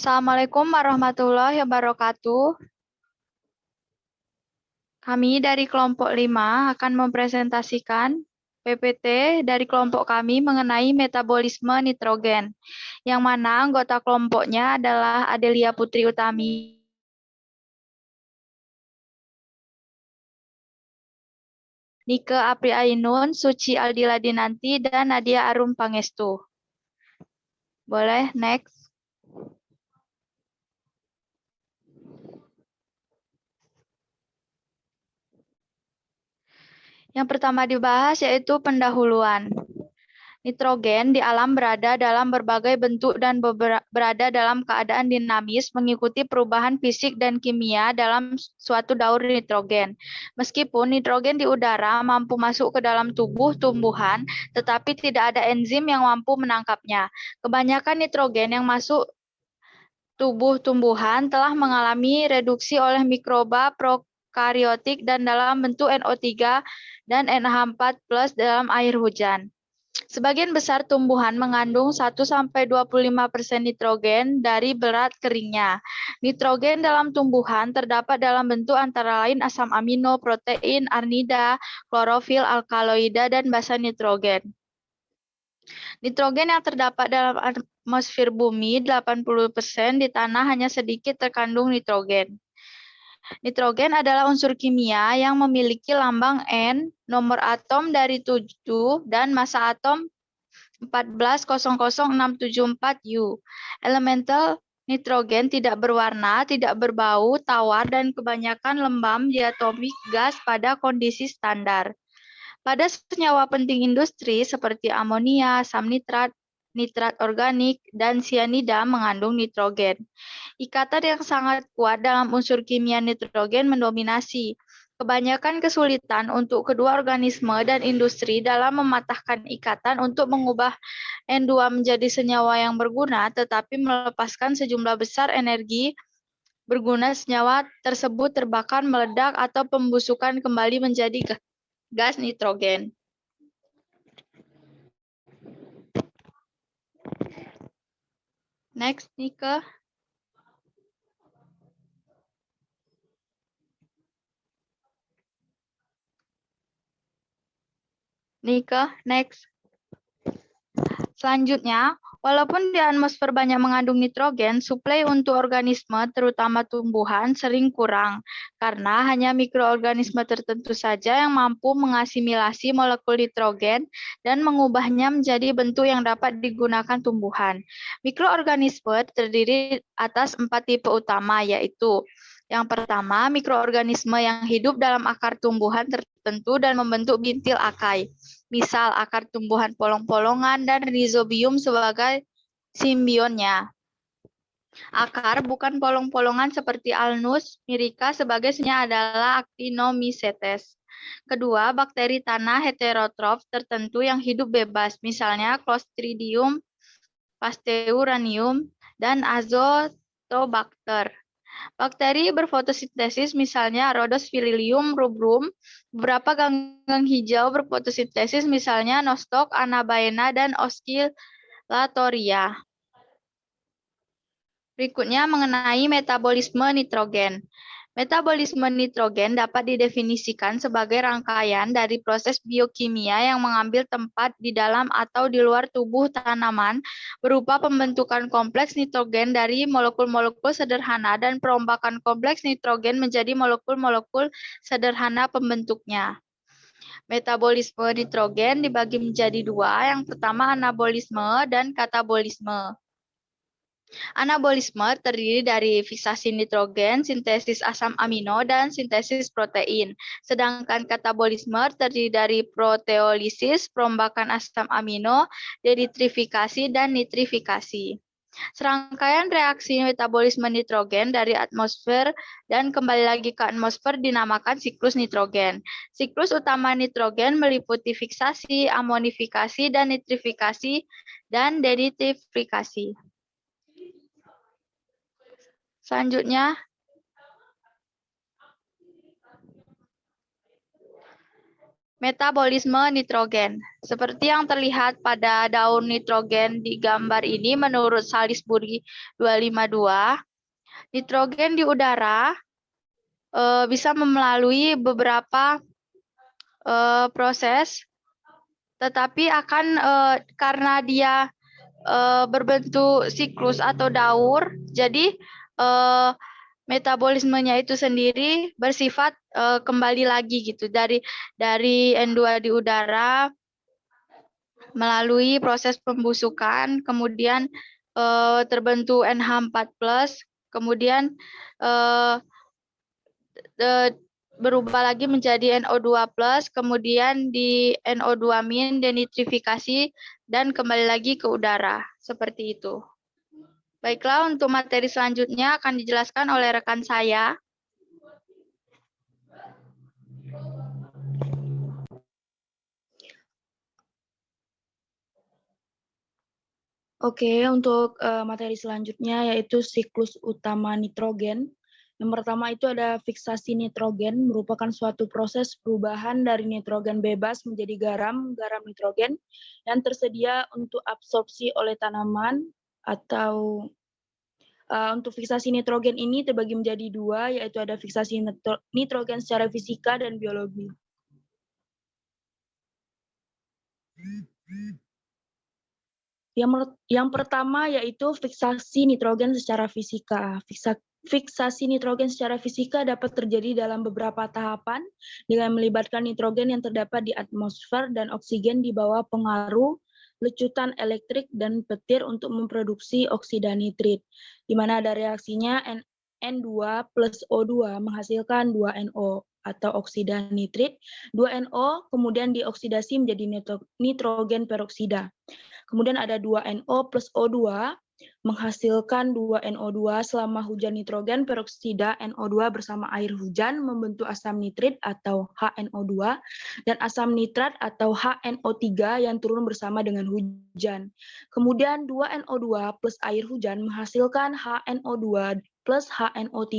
Assalamualaikum warahmatullahi wabarakatuh. Kami dari kelompok 5 akan mempresentasikan PPT dari kelompok kami mengenai metabolisme nitrogen, yang mana anggota kelompoknya adalah Adelia Putri Utami, Nike Apri Ainun, Suci Aldila Dinanti, dan Nadia Arum Pangestu. Boleh, next. Yang pertama dibahas yaitu pendahuluan. Nitrogen di alam berada dalam berbagai bentuk dan berada dalam keadaan dinamis mengikuti perubahan fisik dan kimia dalam suatu daur nitrogen. Meskipun nitrogen di udara mampu masuk ke dalam tubuh tumbuhan, tetapi tidak ada enzim yang mampu menangkapnya. Kebanyakan nitrogen yang masuk tubuh tumbuhan telah mengalami reduksi oleh mikroba prokariotik dan dalam bentuk NO3 dan NH4+ dalam air hujan. Sebagian besar tumbuhan mengandung 1-25% nitrogen dari berat keringnya. Nitrogen dalam tumbuhan terdapat dalam bentuk antara lain asam amino, protein, arnida, klorofil, alkaloida, dan basa nitrogen. Nitrogen yang terdapat dalam atmosfer bumi 80%, di tanah hanya sedikit terkandung nitrogen. Nitrogen adalah unsur kimia yang memiliki lambang N, nomor atom dari 7, dan massa atom 14,00674 U. Elemental nitrogen tidak berwarna, tidak berbau, tawar, dan kebanyakan lembam diatomik gas pada kondisi standar. Pada senyawa penting industri seperti amonia, asam nitrat, nitrat organik, dan sianida mengandung nitrogen. Ikatan yang sangat kuat dalam unsur kimia nitrogen mendominasi. Kebanyakan kesulitan untuk kedua organisme dan industri dalam mematahkan ikatan untuk mengubah N2 menjadi senyawa yang berguna, tetapi melepaskan sejumlah besar energi berguna senyawa tersebut terbakar, meledak, atau pembusukan kembali menjadi gas nitrogen. Next, Nika. Nika, next. Selanjutnya, walaupun di atmosfer banyak mengandung nitrogen, suplai untuk organisme, terutama tumbuhan, sering kurang, karena hanya mikroorganisme tertentu saja yang mampu mengasimilasi molekul nitrogen dan mengubahnya menjadi bentuk yang dapat digunakan tumbuhan. Mikroorganisme terdiri atas 4 tipe utama, yaitu yang pertama, mikroorganisme yang hidup dalam akar tumbuhan tertentu dan membentuk bintil akai. Misal akar tumbuhan polong-polongan dan rhizobium sebagai simbionnya. Akar bukan polong-polongan seperti Alnus mirica sebagai senya adalah Actinomycetes. Kedua, bakteri tanah heterotrof tertentu yang hidup bebas, misalnya Clostridium, Pasteuranium, dan Azotobacter. Bakteri berfotosintesis misalnya Rhodosphillium rubrum, beberapa ganggang hijau berfotosintesis misalnya Nostoc, Anabaena, dan Oscillatoria. Berikutnya mengenai metabolisme nitrogen. Metabolisme nitrogen dapat didefinisikan sebagai rangkaian dari proses biokimia yang mengambil tempat di dalam atau di luar tubuh tanaman berupa pembentukan kompleks nitrogen dari molekul-molekul sederhana dan perombakan kompleks nitrogen menjadi molekul-molekul sederhana pembentuknya. Metabolisme nitrogen dibagi menjadi dua, yang pertama anabolisme dan katabolisme. Anabolisme terdiri dari fiksasi nitrogen, sintesis asam amino, dan sintesis protein. Sedangkan katabolisme terdiri dari proteolisis, perombakan asam amino, denitrifikasi, dan nitrifikasi. Serangkaian reaksi metabolisme nitrogen dari atmosfer dan kembali lagi ke atmosfer dinamakan siklus nitrogen. Siklus utama nitrogen meliputi fiksasi, amonifikasi, dan nitrifikasi, dan denitrifikasi. Selanjutnya, Metabolisme nitrogen. Seperti yang terlihat pada daun nitrogen di gambar ini, menurut Salisbury 252, nitrogen di udara bisa melalui beberapa proses, tetapi karena dia berbentuk siklus atau daur, jadi metabolismenya itu sendiri bersifat kembali lagi gitu dari N2 di udara melalui proses pembusukan, kemudian terbentuk NH4+, kemudian berubah lagi menjadi NO2+, kemudian di NO2- denitrifikasi dan kembali lagi ke udara. Seperti itu. Baiklah, untuk materi selanjutnya akan dijelaskan oleh rekan saya. Oke, untuk materi selanjutnya yaitu siklus utama nitrogen. Yang pertama itu ada fiksasi nitrogen, merupakan suatu proses perubahan dari nitrogen bebas menjadi garam nitrogen yang tersedia untuk absorpsi oleh tanaman atau untuk fiksasi nitrogen ini terbagi menjadi dua, yaitu ada fiksasi nitrogen secara fisika dan biologi. Yang pertama yaitu fiksasi nitrogen secara fisika. Fiksasi nitrogen secara fisika dapat terjadi dalam beberapa tahapan dengan melibatkan nitrogen yang terdapat di atmosfer dan oksigen di bawah pengaruh lecutan elektrik dan petir untuk memproduksi oksida nitrit, di mana ada reaksinya N2 plus O2 menghasilkan 2NO atau oksida nitrit. 2NO kemudian dioksidasi menjadi nitrogen peroksida. Kemudian ada 2NO plus O2 menghasilkan 2NO2 selama hujan nitrogen peroksida NO2 bersama air hujan membentuk asam nitrit atau HNO2 dan asam nitrat atau HNO3 yang turun bersama dengan hujan. Kemudian 2NO2 plus air hujan menghasilkan HNO2 plus HNO3.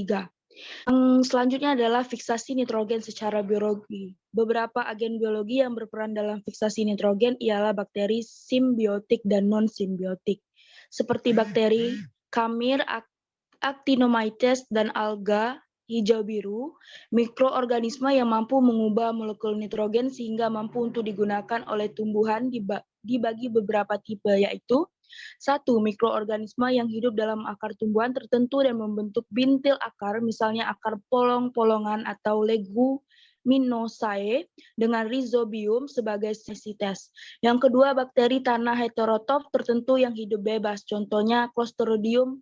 Yang selanjutnya adalah fiksasi nitrogen secara biologi. Beberapa agen biologi yang berperan dalam fiksasi nitrogen ialah bakteri simbiotik dan non-simbiotik, seperti bakteri Camir, Actinomyces, dan alga hijau biru, mikroorganisme yang mampu mengubah molekul nitrogen sehingga mampu untuk digunakan oleh tumbuhan dibagi beberapa tipe, yaitu 1. Mikroorganisme yang hidup dalam akar tumbuhan tertentu dan membentuk bintil akar, misalnya akar polong-polongan atau leguminosae dengan rhizobium sebagai spesies. Yang kedua, bakteri tanah heterotrof tertentu yang hidup bebas, contohnya Clostridium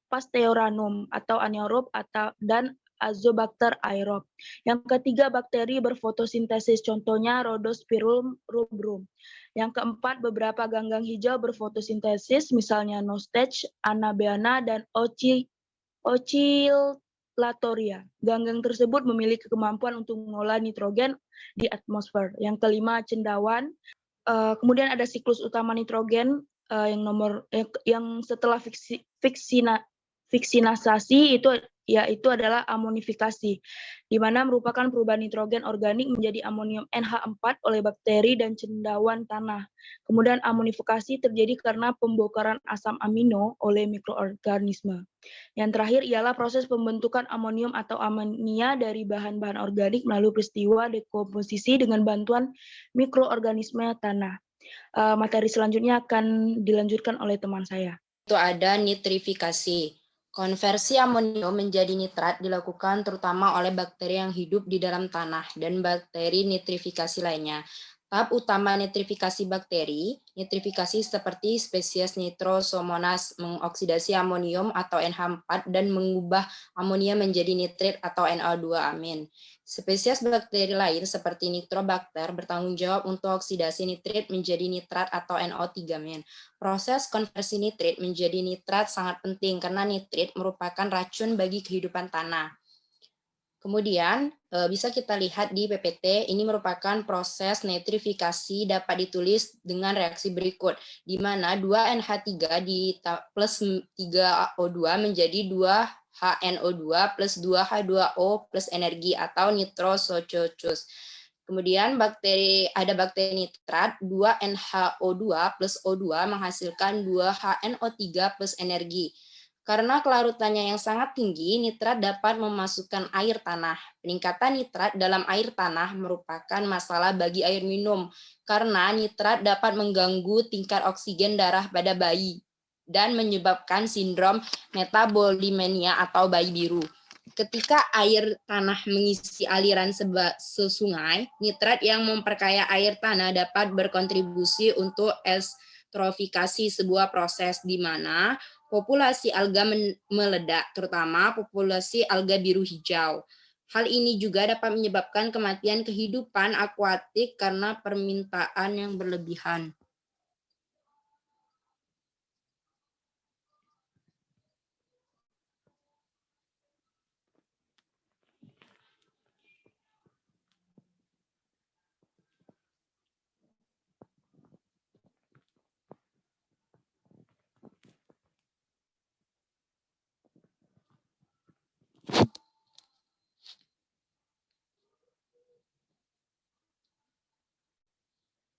pasteuranum atau anaerob dan Azobacter aerob. Yang ketiga, bakteri berfotosintesis, contohnya Rhodospirillum rubrum. Yang keempat, beberapa ganggang hijau berfotosintesis, misalnya Nostech, Anabaena, dan Oscillatoria. Ganggang tersebut memiliki kemampuan untuk mengolah nitrogen di atmosfer. Yang kelima, cendawan. Kemudian ada siklus utama nitrogen yang setelah fiksinasasi itu adalah amonifikasi, di mana merupakan perubahan nitrogen organik menjadi amonium NH4 oleh bakteri dan cendawan tanah. Kemudian amonifikasi terjadi karena pembongkaran asam amino oleh mikroorganisme. Yang terakhir ialah proses pembentukan amonium atau amonia dari bahan-bahan organik melalui peristiwa dekomposisi dengan bantuan mikroorganisme tanah. Materi selanjutnya akan dilanjutkan oleh teman saya. Itu ada nitrifikasi. Konversi amonium menjadi nitrat dilakukan terutama oleh bakteri yang hidup di dalam tanah dan bakteri nitrifikasi lainnya. Tahap utama nitrifikasi bakteri, nitrifikasi seperti spesies Nitrosomonas mengoksidasi amonium atau NH4 dan mengubah amonia menjadi nitrit atau NO2-amin. Spesies bakteri lain seperti Nitrobacter bertanggung jawab untuk oksidasi nitrit menjadi nitrat atau NO3-. Proses konversi nitrit menjadi nitrat sangat penting karena nitrit merupakan racun bagi kehidupan tanah. Kemudian bisa kita lihat di PPT, ini merupakan proses nitrifikasi dapat ditulis dengan reaksi berikut, di mana 2NH3 plus 3O2 menjadi 2 HNO2 plus 2H2O plus energi atau nitrosococcus. Kemudian ada bakteri nitrat 2NHO2 plus O2 menghasilkan 2HNO3 plus energi. Karena kelarutannya yang sangat tinggi, nitrat dapat memasukkan air tanah. Peningkatan nitrat dalam air tanah merupakan masalah bagi air minum, karena nitrat dapat mengganggu tingkat oksigen darah pada bayi dan menyebabkan sindrom metabolimenia atau bayi biru. Ketika air tanah mengisi aliran sesungai, nitrat yang memperkaya air tanah dapat berkontribusi untuk eutrofikasi, sebuah proses di mana populasi alga meledak, terutama populasi alga biru hijau. Hal ini juga dapat menyebabkan kematian kehidupan akuatik karena permintaan yang berlebihan.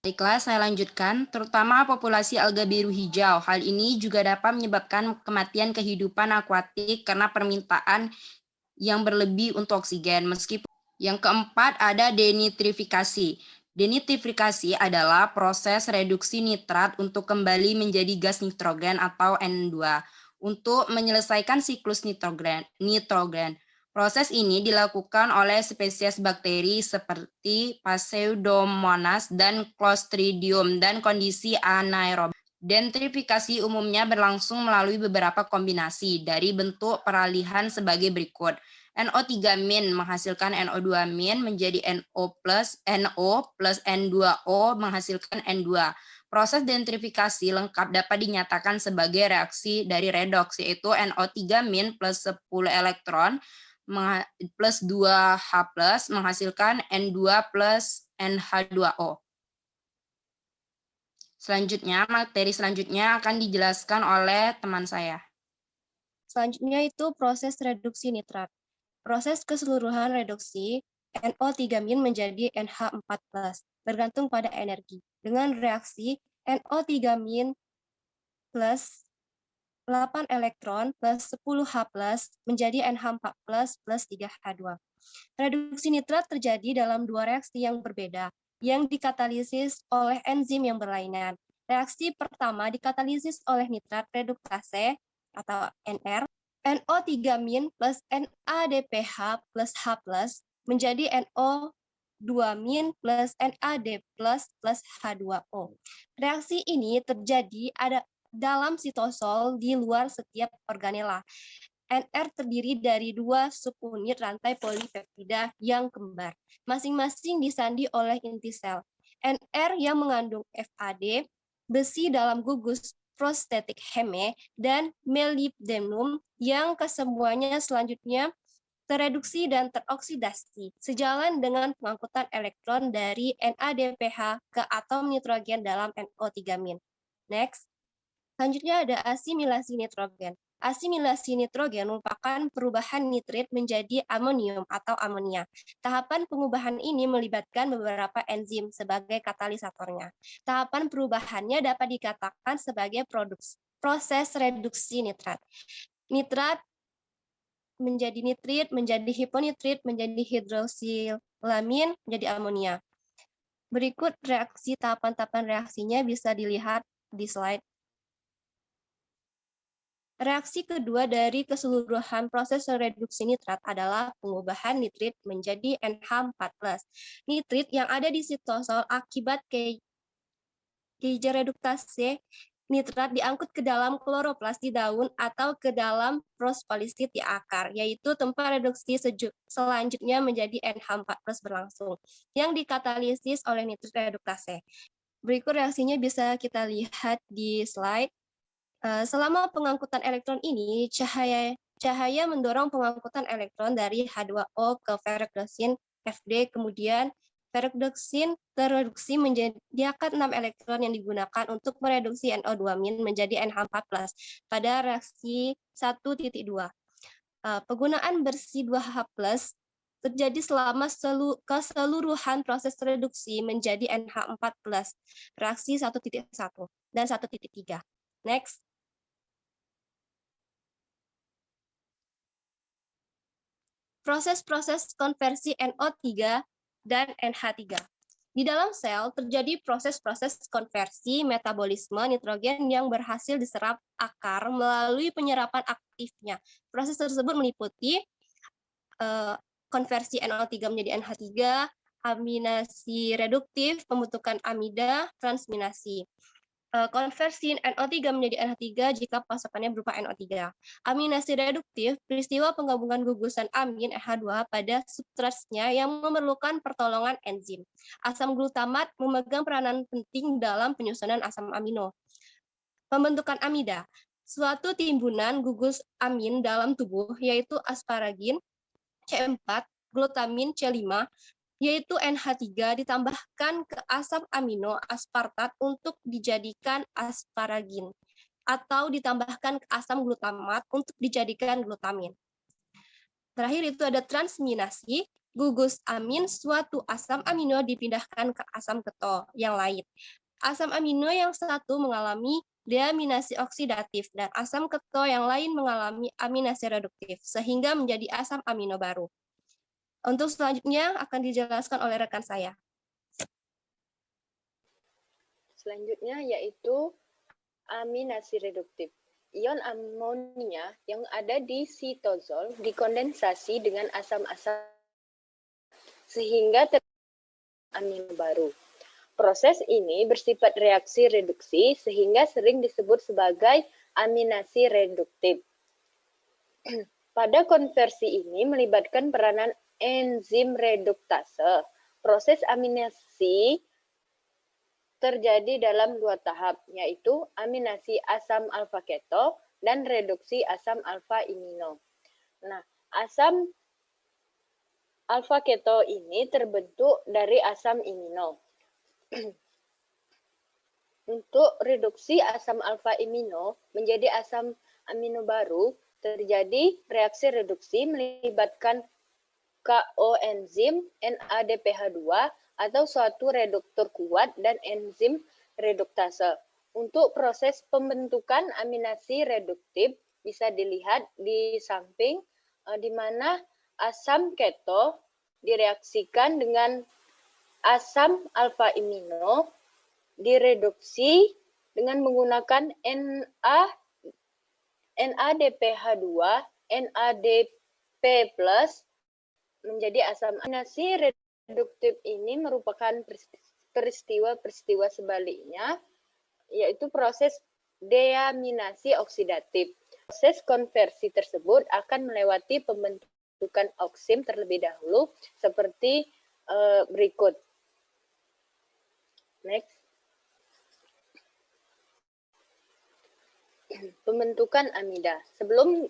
Baiklah, saya lanjutkan, terutama populasi alga biru hijau. Hal ini juga dapat menyebabkan kematian kehidupan akuatik karena permintaan yang berlebih untuk oksigen. Meskipun yang keempat ada denitrifikasi. Denitrifikasi adalah proses reduksi nitrat untuk kembali menjadi gas nitrogen atau N2 untuk menyelesaikan siklus nitrogen. Proses ini dilakukan oleh spesies bakteri seperti Pseudomonas dan Clostridium dan kondisi anaerob. Denitrifikasi umumnya berlangsung melalui beberapa kombinasi dari bentuk peralihan sebagai berikut. NO3- menghasilkan NO2- menjadi NO plus N2O menghasilkan N2. Proses denitrifikasi lengkap dapat dinyatakan sebagai reaksi dari redoks, yaitu NO3- plus 10 elektron plus 2H menghasilkan N2 plus NH2O. Selanjutnya, materi selanjutnya akan dijelaskan oleh teman saya. Selanjutnya itu proses reduksi nitrat. Proses keseluruhan reduksi NO3- menjadi NH4+, bergantung pada energi. Dengan reaksi NO3- plus 8 elektron plus 10H+ menjadi NH4+ plus 3H2. Reduksi nitrat terjadi dalam dua reaksi yang berbeda, yang dikatalisis oleh enzim yang berlainan. Reaksi pertama dikatalisis oleh nitrat reduktase atau NR, NO3- plus NADPH plus H+ menjadi NO2- plus NAD+ plus H2O. Reaksi ini terjadi dalam sitosol di luar setiap organela. NR terdiri dari dua subunit rantai polipeptida yang kembar, masing-masing disandi oleh inti sel. NR yang mengandung FAD, besi dalam gugus prostetik heme, dan molybdenum yang kesemuanya selanjutnya tereduksi dan teroksidasi sejalan dengan pengangkutan elektron dari NADPH ke atom nitrogen dalam NO3-. Next. Selanjutnya ada asimilasi nitrogen. Asimilasi nitrogen merupakan perubahan nitrit menjadi amonium atau amonia. Tahapan pengubahan ini melibatkan beberapa enzim sebagai katalisatornya. Tahapan perubahannya dapat dikatakan sebagai proses reduksi nitrat. Nitrat menjadi nitrit, menjadi hiponitrit, menjadi hidroksilamin, menjadi amonia. Berikut reaksi tahapan-tahapan reaksinya bisa dilihat di slide. Reaksi kedua dari keseluruhan proses reduksi nitrat adalah pengubahan nitrit menjadi NH4+. Nitrit yang ada di sitosol akibat reduktase nitrat diangkut ke dalam kloroplas di daun atau ke dalam propolisit di akar, yaitu tempat reduksi selanjutnya menjadi NH4+ berlangsung, yang dikatalisis oleh nitrit reduktase. Berikut reaksinya bisa kita lihat di slide. Selama pengangkutan elektron ini, cahaya mendorong pengangkutan elektron dari H2O ke ferroksin Fd, kemudian ferroksin tereduksi menyediakan 6 elektron yang digunakan untuk mereduksi NO2- menjadi NH4+ pada reaksi 1.2. Penggunaan bersih 2H+ terjadi selama keseluruhan proses reduksi menjadi NH4+, reaksi 1.1 dan 1.3. Next. Proses-proses konversi NO3 dan NH3. Di dalam sel terjadi proses-proses konversi metabolisme nitrogen yang berhasil diserap akar melalui penyerapan aktifnya. Proses tersebut meliputi konversi NO3 menjadi NH3, aminasi reduktif, pembentukan amida, transminasi. Konversi NO3 menjadi NH3 jika pasokannya berupa NO3. Aminasi reduktif, peristiwa penggabungan gugusan amin NH2 pada substratnya yang memerlukan pertolongan enzim. Asam glutamat memegang peranan penting dalam penyusunan asam amino. Pembentukan amida, suatu timbunan gugus amin dalam tubuh, yaitu asparagin, C4, glutamin, C5, yaitu NH3 ditambahkan ke asam amino aspartat untuk dijadikan asparagin, atau ditambahkan ke asam glutamat untuk dijadikan glutamin. Terakhir itu ada transminasi, gugus amin suatu asam amino dipindahkan ke asam keto yang lain. Asam amino yang satu mengalami deaminasi oksidatif dan asam keto yang lain mengalami aminasi reduktif, sehingga menjadi asam amino baru. Untuk selanjutnya akan dijelaskan oleh rekan saya. Selanjutnya yaitu aminasi reduktif. Ion amonia yang ada di sitozol dikondensasi dengan asam-asam sehingga terjadi amino baru. Proses ini bersifat reaksi reduksi sehingga sering disebut sebagai aminasi reduktif. Pada konversi ini melibatkan peranan enzim reduktase. Proses aminasi terjadi dalam dua tahap, yaitu aminasi asam alfa keto dan reduksi asam alfa imino. Nah, asam alfa keto ini terbentuk dari asam imino. Untuk reduksi asam alfa imino menjadi asam amino baru, terjadi reaksi reduksi melibatkan koenzim NADPH2 atau suatu reduktor kuat dan enzim reduktase. Untuk proses pembentukan aminasi reduktif bisa dilihat di samping di mana asam keto direaksikan dengan asam alfa imino direduksi dengan menggunakan NADPH2, NADP+ menjadi asam. Aminasi reduktif ini merupakan peristiwa-peristiwa sebaliknya, yaitu proses deaminasi oksidatif. Proses konversi tersebut akan melewati pembentukan oksim terlebih dahulu seperti berikut. Next. Pembentukan amida. Sebelum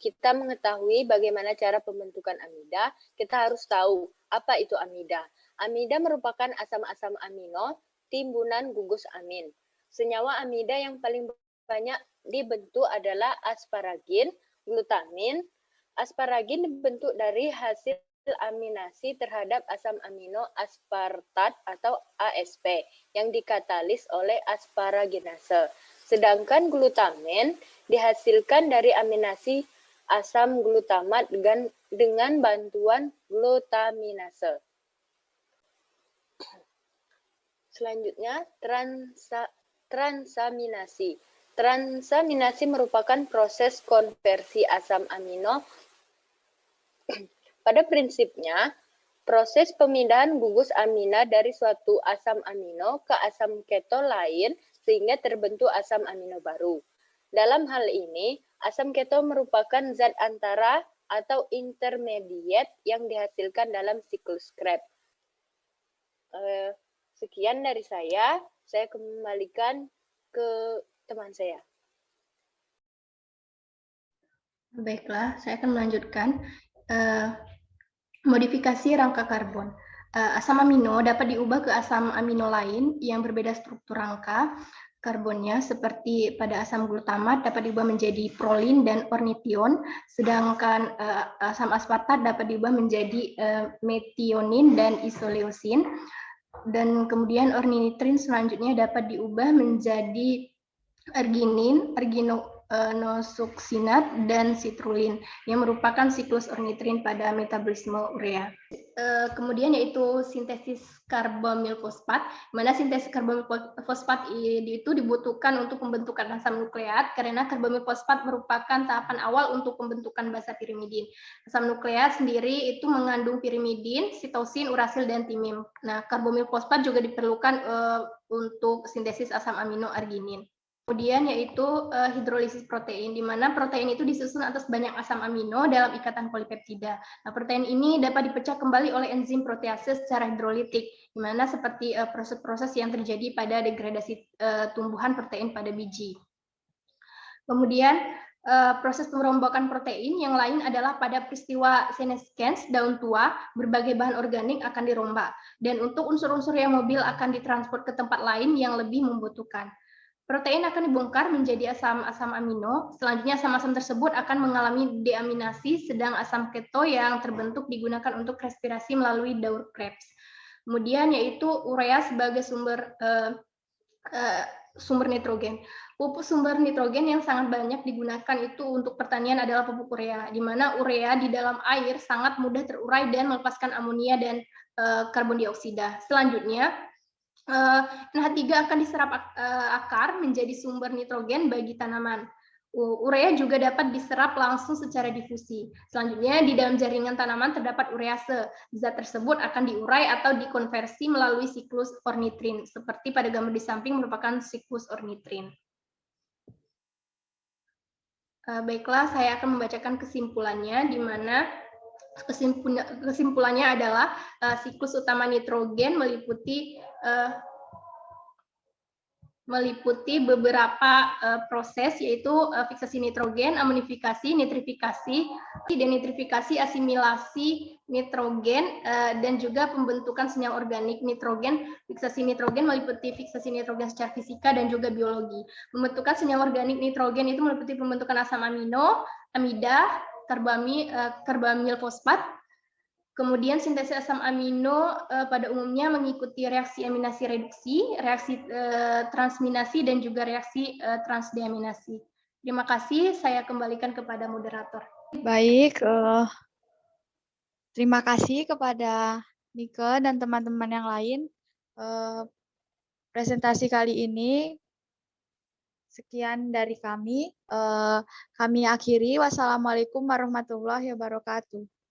kita mengetahui bagaimana cara pembentukan amida, kita harus tahu apa itu amida. Amida merupakan asam-asam amino timbunan gugus amin. Senyawa amida yang paling banyak dibentuk adalah asparagin, glutamin. Asparagin dibentuk dari hasil aminasi terhadap asam amino aspartat atau ASP yang dikatalis oleh asparaginase. Sedangkan glutamin dihasilkan dari aminasi asam glutamat dengan bantuan glutaminase. Selanjutnya, transaminasi. Transaminasi merupakan proses konversi asam amino. Pada prinsipnya, proses pemindahan gugus amina dari suatu asam amino ke asam keto lain sehingga terbentuk asam amino baru. Dalam hal ini, asam keto merupakan zat antara atau intermediate yang dihasilkan dalam siklus Krebs. Sekian dari saya kembalikan ke teman saya. Baiklah, saya akan melanjutkan. Modifikasi rangka karbon. Asam amino dapat diubah ke asam amino lain yang berbeda struktur rangka karbonnya seperti pada asam glutamat dapat diubah menjadi prolin dan ornition, sedangkan asam aspartat dapat diubah menjadi metionin dan isoleusin. Dan kemudian ornitrin selanjutnya dapat diubah menjadi arginin, arginosuksinat, dan citrulin yang merupakan siklus ornitrin pada metabolisme urea. Kemudian yaitu sintesis karbamil fosfat, mana sintesis karbamil fosfat itu dibutuhkan untuk pembentukan asam nukleat karena karbamil fosfat merupakan tahapan awal untuk pembentukan basa pirimidin. Asam nukleat sendiri itu mengandung pirimidin, sitosin, urasil, dan timim. Nah, karbamil fosfat juga diperlukan untuk sintesis asam amino arginin. Kemudian yaitu hidrolisis protein, di mana protein itu disusun atas banyak asam amino dalam ikatan polipeptida. Nah, protein ini dapat dipecah kembali oleh enzim protease secara hidrolitik, di mana seperti proses-proses yang terjadi pada degradasi tumbuhan protein pada biji. Kemudian proses pemrombokan protein yang lain adalah pada peristiwa senescens daun tua, berbagai bahan organik akan dirombak, dan untuk unsur-unsur yang mobil akan ditransport ke tempat lain yang lebih membutuhkan. Protein akan dibongkar menjadi asam-asam amino. Selanjutnya asam-asam tersebut akan mengalami deaminasi, sedang asam keto yang terbentuk digunakan untuk respirasi melalui daur Krebs. Kemudian yaitu urea sebagai sumber nitrogen. Pupuk sumber nitrogen yang sangat banyak digunakan itu untuk pertanian adalah pupuk urea, di mana urea di dalam air sangat mudah terurai dan melepaskan amonia dan karbon dioksida. Selanjutnya, NH3 akan diserap akar menjadi sumber nitrogen bagi tanaman. Urea juga dapat diserap langsung secara difusi. Selanjutnya, di dalam jaringan tanaman terdapat urease. Zat tersebut akan diurai atau dikonversi melalui siklus ornitrin. Seperti pada gambar di samping merupakan siklus ornitrin. Baiklah, saya akan membacakan kesimpulannya, di mana kesimpulannya adalah siklus utama nitrogen meliputi beberapa proses, yaitu fiksasi nitrogen, amonifikasi, nitrifikasi, denitrifikasi, asimilasi nitrogen, dan juga pembentukan senyawa organik nitrogen. Fiksasi nitrogen meliputi fiksasi nitrogen secara fisika dan juga biologi. Pembentukan senyawa organik nitrogen itu meliputi pembentukan asam amino, amida, karbamil fosfat. Kemudian sintesis asam amino pada umumnya mengikuti reaksi aminasi reduksi, reaksi transminasi, dan juga reaksi transdeaminasi. Terima kasih, saya kembalikan kepada moderator. Baik, terima kasih kepada Nike dan teman-teman yang lain. Presentasi kali ini sekian dari kami. Kami akhiri. Wassalamualaikum warahmatullahi wabarakatuh.